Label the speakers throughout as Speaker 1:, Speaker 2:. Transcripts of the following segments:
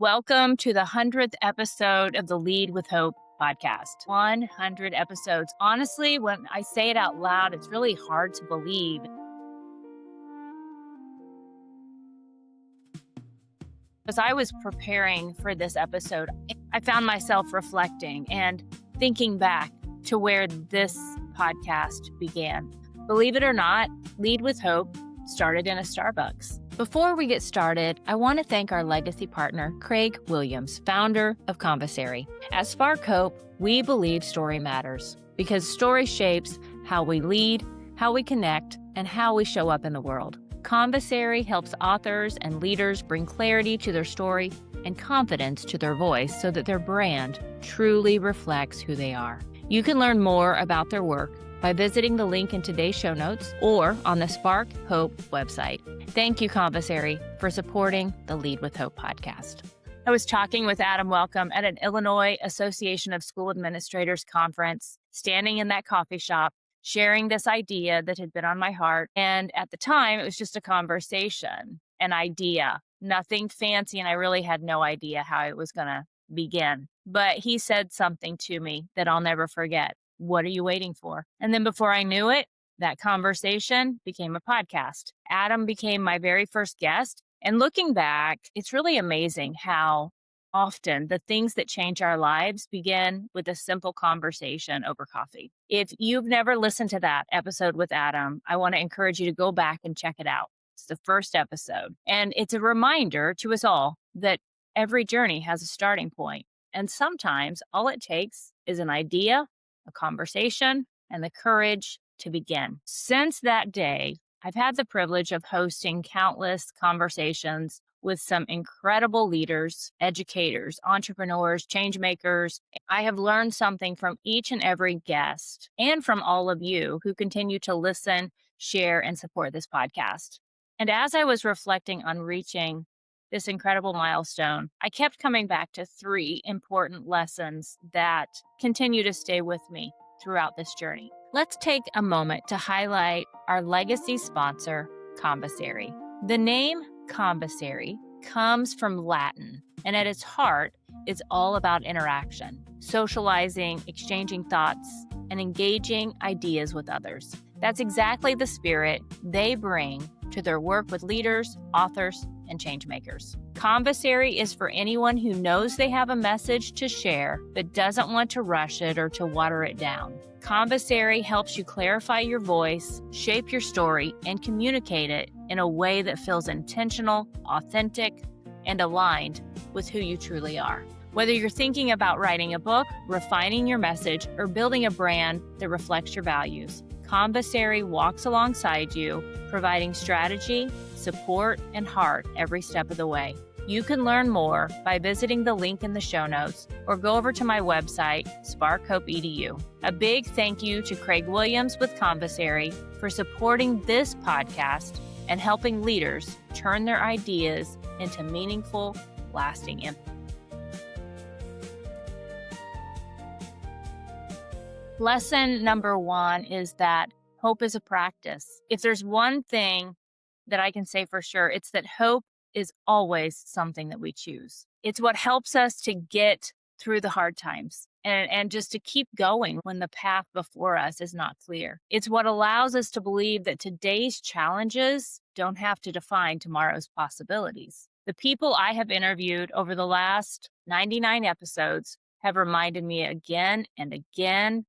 Speaker 1: Welcome to the 100th episode of the Lead with Hope podcast. 100 episodes. Honestly, when I say it out loud, it's really hard to believe. As I was preparing for this episode, I found myself reflecting and thinking back to where this podcast began. Believe it or not, Lead with Hope started in a Starbucks. Before we get started, I want to thank our legacy partner, Craig Williams, founder of Conversary. At Spark Hope, we believe story matters because story shapes how we lead, how we connect, and how we show up in the world. Conversary helps authors and leaders bring clarity to their story and confidence to their voice so that their brand truly reflects who they are. You can learn more about their work by visiting the link in today's show notes or on the Spark Hope website. Thank you, Conversary, for supporting the Lead with Hope podcast. I was talking with Adam Welcome at an Illinois Association of School Administrators conference, standing in that coffee shop, sharing this idea that had been on my heart. And at the time, it was just a conversation, an idea, nothing fancy. And I really had no idea how it was going to begin. But he said something to me that I'll never forget. What are you waiting for? And then before I knew it, that conversation became a podcast. Adam became my very first guest. And looking back, it's really amazing how often the things that change our lives begin with a simple conversation over coffee. If you've never listened to that episode with Adam, I want to encourage you to go back and check it out. It's the first episode. And it's a reminder to us all that every journey has a starting point. And sometimes all it takes is an idea, a conversation, and the courage to begin. Since that day, I've had the privilege of hosting countless conversations with some incredible leaders, educators, entrepreneurs, change makers. I have learned something from each and every guest and from all of you who continue to listen, share, and support this podcast. And as I was reflecting on reaching this incredible milestone, I kept coming back to three important lessons that continue to stay with me throughout this journey. Let's take a moment to highlight our legacy sponsor, Conversary. The name Conversary comes from Latin, and at its heart, it's all about interaction, socializing, exchanging thoughts, and engaging ideas with others. That's exactly the spirit they bring to their work with leaders, authors, and change makers. Conversary is for anyone who knows they have a message to share but doesn't want to rush it or to water it down. Conversary helps you clarify your voice, shape your story, and communicate it in a way that feels intentional, authentic, and aligned with who you truly are. Whether you're thinking about writing a book, refining your message, or building a brand that reflects your values, Conversary walks alongside you, providing strategy, support, and heart every step of the way. You can learn more by visiting the link in the show notes or go over to my website, sparkhope.edu. A big thank you to Craig Williams with Conversary for supporting this podcast and helping leaders turn their ideas into meaningful, lasting impact. Lesson number one is that hope is a practice. If there's one thing that I can say for sure, it's that hope is always something that we choose. It's what helps us to get through the hard times and just to keep going when the path before us is not clear. It's what allows us to believe that today's challenges don't have to define tomorrow's possibilities. The people I have interviewed over the last 99 episodes have reminded me again and again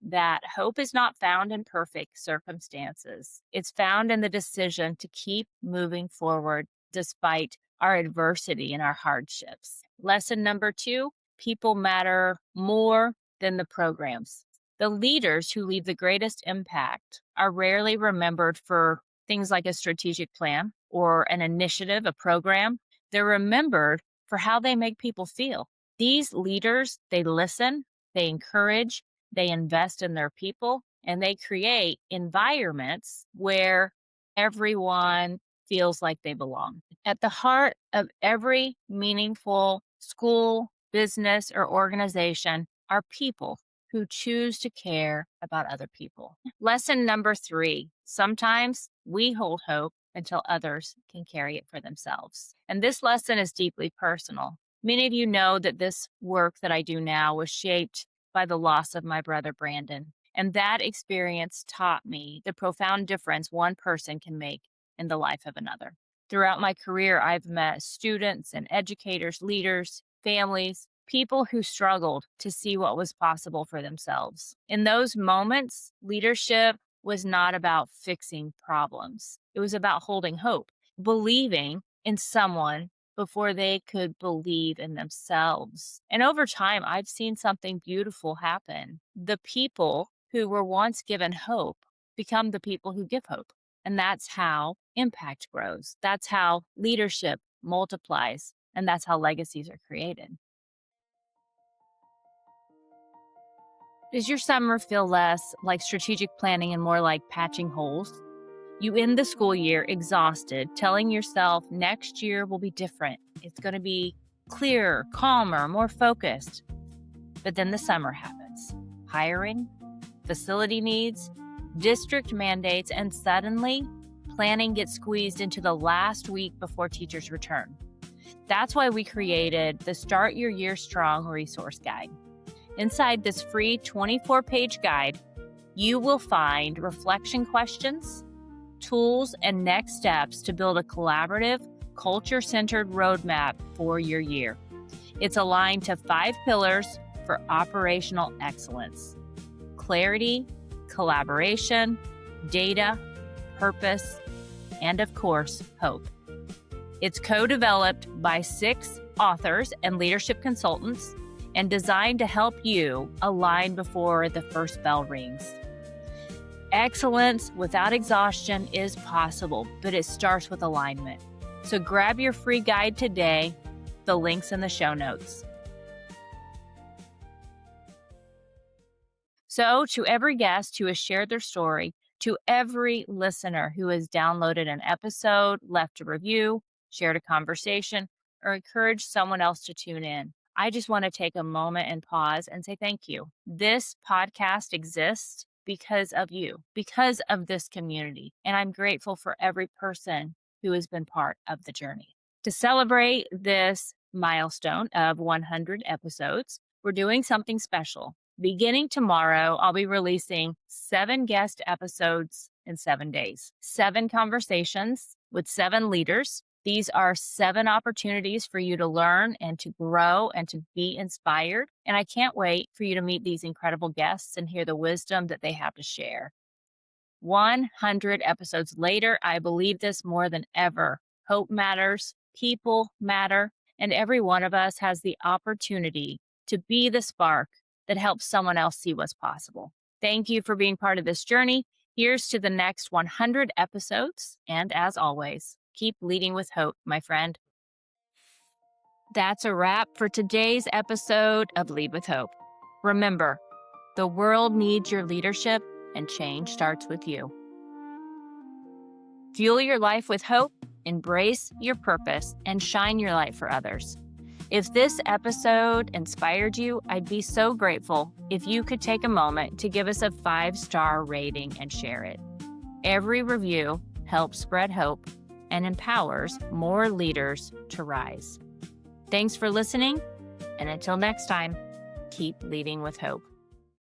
Speaker 1: that hope is not found in perfect circumstances. It's found in the decision to keep moving forward despite our adversity and our hardships. Lesson number two, people matter more than the programs. The leaders who leave the greatest impact are rarely remembered for things like a strategic plan or an initiative, a program. They're remembered for how they make people feel. These leaders, they listen, they encourage, they invest in their people, and they create environments where everyone feels like they belong. At the heart of every meaningful school, business, or organization are people who choose to care about other people. Lesson number three, sometimes we hold hope until others can carry it for themselves. And this lesson is deeply personal. Many of you know that this work that I do now was shaped by the loss of my brother, Brandon. And that experience taught me the profound difference one person can make in the life of another. Throughout my career, I've met students and educators, leaders, families, people who struggled to see what was possible for themselves. In those moments, leadership was not about fixing problems. It was about holding hope, believing in someone before they could believe in themselves. And over time, I've seen something beautiful happen. The people who were once given hope become the people who give hope. And that's how impact grows. That's how leadership multiplies. And that's how legacies are created. Does your summer feel less like strategic planning and more like patching holes? You end the school year exhausted, telling yourself next year will be different. It's going to be clearer, calmer, more focused. But then the summer happens. Hiring, facility needs, district mandates, and suddenly planning gets squeezed into the last week before teachers return. That's why we created the Start Your Year Strong resource guide. Inside this free 24-page guide, you will find reflection questions, tools, and next steps to build a collaborative, culture-centered roadmap for your year. It's aligned to 5 pillars for operational excellence: clarity, collaboration, data, purpose, and of course, hope. It's co-developed by 6 authors and leadership consultants and designed to help you align before the first bell rings. Excellence without exhaustion is possible, but it starts with alignment. So grab your free guide today. The link's in the show notes. So to every guest who has shared their story, to every listener who has downloaded an episode, left a review, shared a conversation, or encouraged someone else to tune in, I just want to take a moment and pause and say thank you. This podcast exists because of you, because of this community. And I'm grateful for every person who has been part of the journey. To celebrate this milestone of 100 episodes, we're doing something special. Beginning tomorrow, I'll be releasing 7 guest episodes in 7 days, 7 conversations with 7 leaders. These are 7 opportunities for you to learn and to grow and to be inspired. And I can't wait for you to meet these incredible guests and hear the wisdom that they have to share. 100 episodes later, I believe this more than ever. Hope matters, people matter, and every one of us has the opportunity to be the spark that helps someone else see what's possible. Thank you for being part of this journey. Here's to the next 100 episodes. And as always, keep leading with hope, my friend. That's a wrap for today's episode of Lead with Hope. Remember, the world needs your leadership, and change starts with you. Fuel your life with hope, embrace your purpose, and shine your light for others. If this episode inspired you, I'd be so grateful if you could take a moment to give us a 5-star rating and share it. Every review helps spread hope and empowers more leaders to rise. Thanks for listening, and until next time, keep leading with hope.